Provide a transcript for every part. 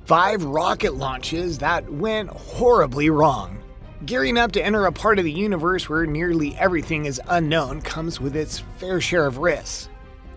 5 rocket launches that went horribly wrong. Gearing up to enter a part of the universe where nearly everything is unknown comes with its fair share of risks.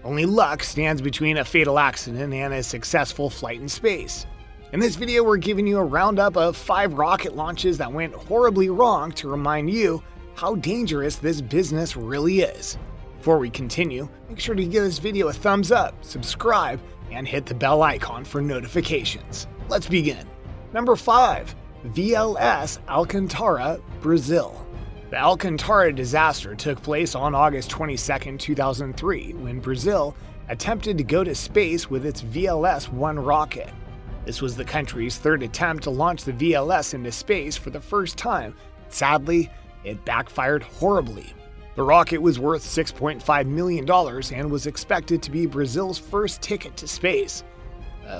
Only luck stands between a fatal accident and a successful flight in space. In this video, we're giving you a roundup of 5 rocket launches that went horribly wrong to remind you how dangerous this business really is. Before we continue, make sure to give this video a thumbs up, subscribe, and hit the bell icon for notifications. Let's begin. Number 5. VLS Alcantara Brazil. The Alcantara disaster took place on August 22, 2003, when Brazil attempted to go to space with its VLS-1 rocket. This was the country's third attempt to launch the VLS into space for the first time. Sadly, it backfired horribly. The rocket was worth $6.5 million and was expected to be Brazil's first ticket to space.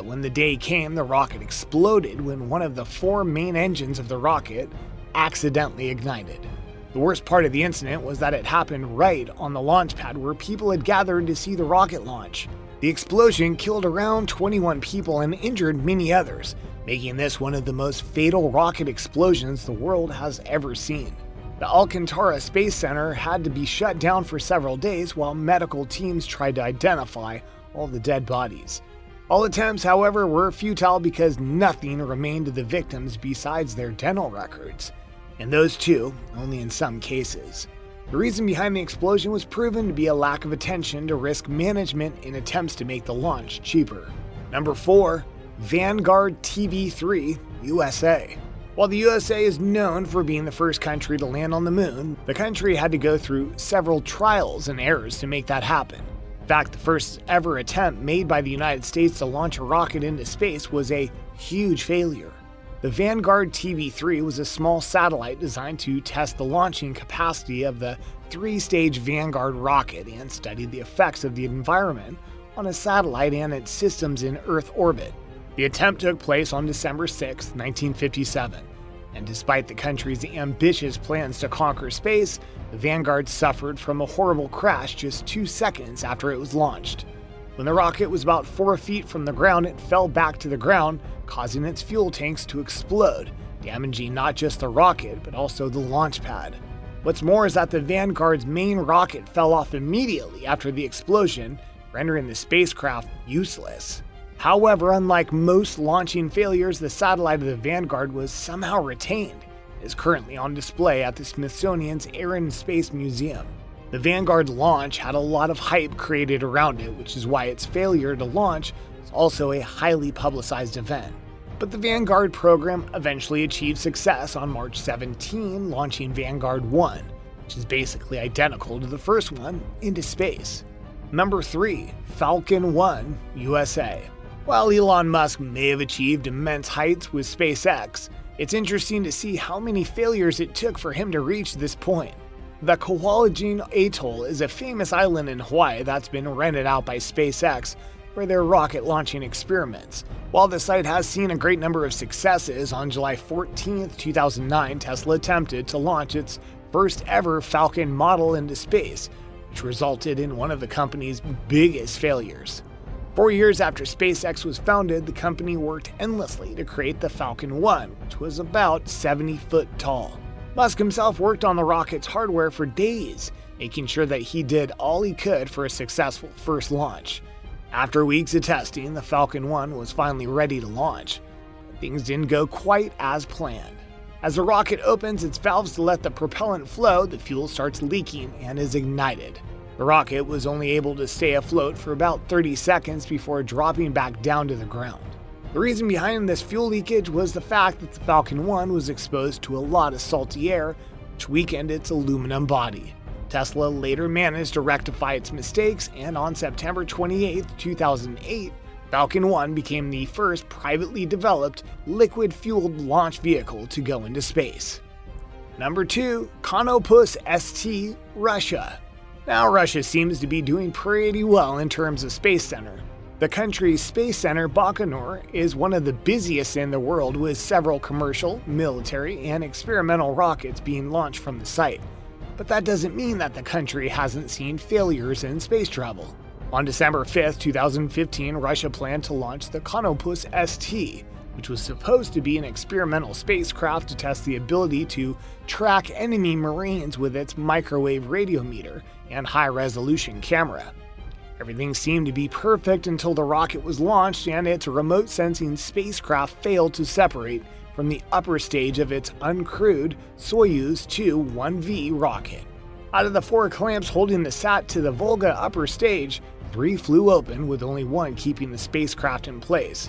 When the day came, the rocket exploded when one of the 4 main engines of the rocket accidentally ignited. The worst part of the incident was that it happened right on the launch pad where people had gathered to see the rocket launch. The explosion killed around 21 people and injured many others, making this one of the most fatal rocket explosions the world has ever seen. The Alcantara Space Center had to be shut down for several days while medical teams tried to identify all the dead bodies. All attempts, however, were futile because nothing remained of the victims besides their dental records, and those too only in some cases. The reason behind the explosion was proven to be a lack of attention to risk management in attempts to make the launch cheaper. Number 4. Vanguard TB3, USA. While the USA is known for being the first country to land on the moon, the country had to go through several trials and errors to make that happen. In fact, the first ever attempt made by the United States to launch a rocket into space was a huge failure. The Vanguard TB3 was a small satellite designed to test the launching capacity of the 3-stage Vanguard rocket and study the effects of the environment on a satellite and its systems in Earth orbit. The attempt took place on December 6, 1957, and despite the country's ambitious plans to conquer space, the Vanguard suffered from a horrible crash just 2 seconds after it was launched. When the rocket was about 4 feet from the ground, it fell back to the ground, causing its fuel tanks to explode, damaging not just the rocket, but also the launch pad. What's more is that the Vanguard's main rocket fell off immediately after the explosion, rendering the spacecraft useless. However, unlike most launching failures, the satellite of the Vanguard was somehow retained. It is currently on display at the Smithsonian's Air and Space Museum. The Vanguard launch had a lot of hype created around it, which is why its failure to launch was also a highly publicized event. But the Vanguard program eventually achieved success on March 17, launching Vanguard 1, which is basically identical to the first one, into space. Number 3. Falcon 1, USA. While Elon Musk may have achieved immense heights with SpaceX, it's interesting to see how many failures it took for him to reach this point. The Kwajalein Atoll is a famous island in Hawaii that's been rented out by SpaceX for their rocket launching experiments. While the site has seen a great number of successes, on July 14, 2009, Tesla attempted to launch its first ever Falcon model into space, which resulted in one of the company's biggest failures. 4 years after SpaceX was founded, the company worked endlessly to create the Falcon 1, which was about 70 foot tall. Musk himself worked on the rocket's hardware for days, making sure that he did all he could for a successful first launch. After weeks of testing, the Falcon 1 was finally ready to launch, but things didn't go quite as planned. As the rocket opens its valves to let the propellant flow, the fuel starts leaking and is ignited. The rocket was only able to stay afloat for about 30 seconds before dropping back down to the ground. The reason behind this fuel leakage was the fact that the Falcon 1 was exposed to a lot of salty air, which weakened its aluminum body. Tesla later managed to rectify its mistakes, and on September 28, 2008, Falcon 1 became the first privately developed liquid-fueled launch vehicle to go into space. Number 2. Kanopus ST Russia. Now, Russia seems to be doing pretty well in terms of Space Center. The country's Space Center, Baikonur, is one of the busiest in the world, with several commercial, military, and experimental rockets being launched from the site. But that doesn't mean that the country hasn't seen failures in space travel. On December 5, 2015, Russia planned to launch the Kanopus ST, which was supposed to be an experimental spacecraft to test the ability to track enemy Marines with its microwave radiometer and high-resolution camera. Everything seemed to be perfect until the rocket was launched and its remote-sensing spacecraft failed to separate from the upper stage of its uncrewed Soyuz Tu-1V rocket. Out of the 4 clamps holding the sat to the Volga upper stage, 3 flew open, with only 1 keeping the spacecraft in place.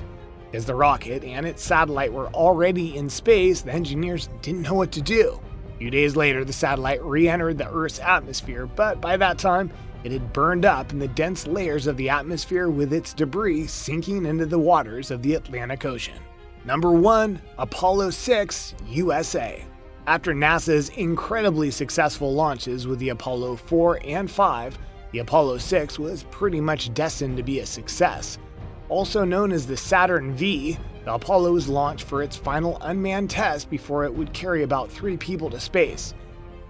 As the rocket and its satellite were already in space, the engineers didn't know what to do. A few days later, the satellite re-entered the Earth's atmosphere, but by that time, it had burned up in the dense layers of the atmosphere, with its debris sinking into the waters of the Atlantic Ocean. Number 1. Apollo 6, USA. After NASA's incredibly successful launches with the Apollo 4 and 5, the Apollo 6 was pretty much destined to be a success. Also known as the Saturn V, the Apollo was launched for its final unmanned test before it would carry about 3 people to space.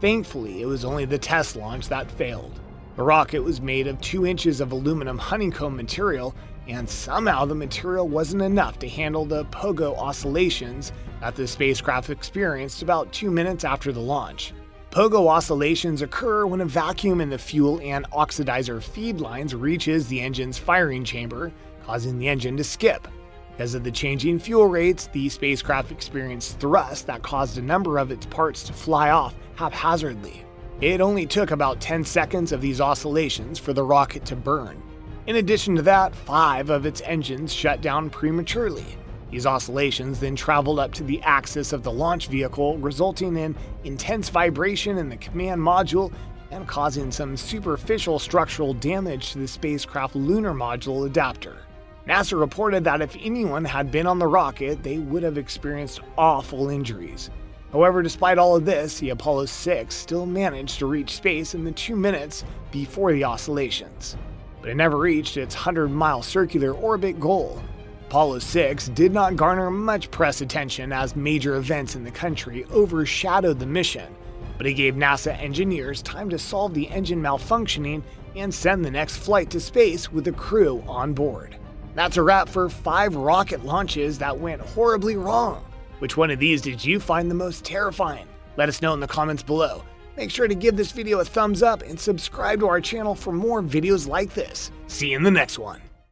Thankfully, it was only the test launch that failed. The rocket was made of 2 inches of aluminum honeycomb material, and somehow the material wasn't enough to handle the pogo oscillations that the spacecraft experienced about 2 minutes after the launch. Pogo oscillations occur when a vacuum in the fuel and oxidizer feed lines reaches the engine's firing chamber, causing the engine to skip. Because of the changing fuel rates, the spacecraft experienced thrust that caused a number of its parts to fly off haphazardly. It only took about 10 seconds of these oscillations for the rocket to burn. In addition to that, 5 of its engines shut down prematurely. These oscillations then traveled up to the axis of the launch vehicle, resulting in intense vibration in the command module and causing some superficial structural damage to the spacecraft lunar module adapter. NASA reported that if anyone had been on the rocket, they would have experienced awful injuries. However, despite all of this, the Apollo 6 still managed to reach space in the 2 minutes before the oscillations. But it never reached its 100-mile circular orbit goal. Apollo 6 did not garner much press attention as major events in the country overshadowed the mission, but it gave NASA engineers time to solve the engine malfunctioning and send the next flight to space with the crew on board. That's a wrap for 5 rocket launches that went horribly wrong. Which one of these did you find the most terrifying? Let us know in the comments below. Make sure to give this video a thumbs up and subscribe to our channel for more videos like this. See you in the next one.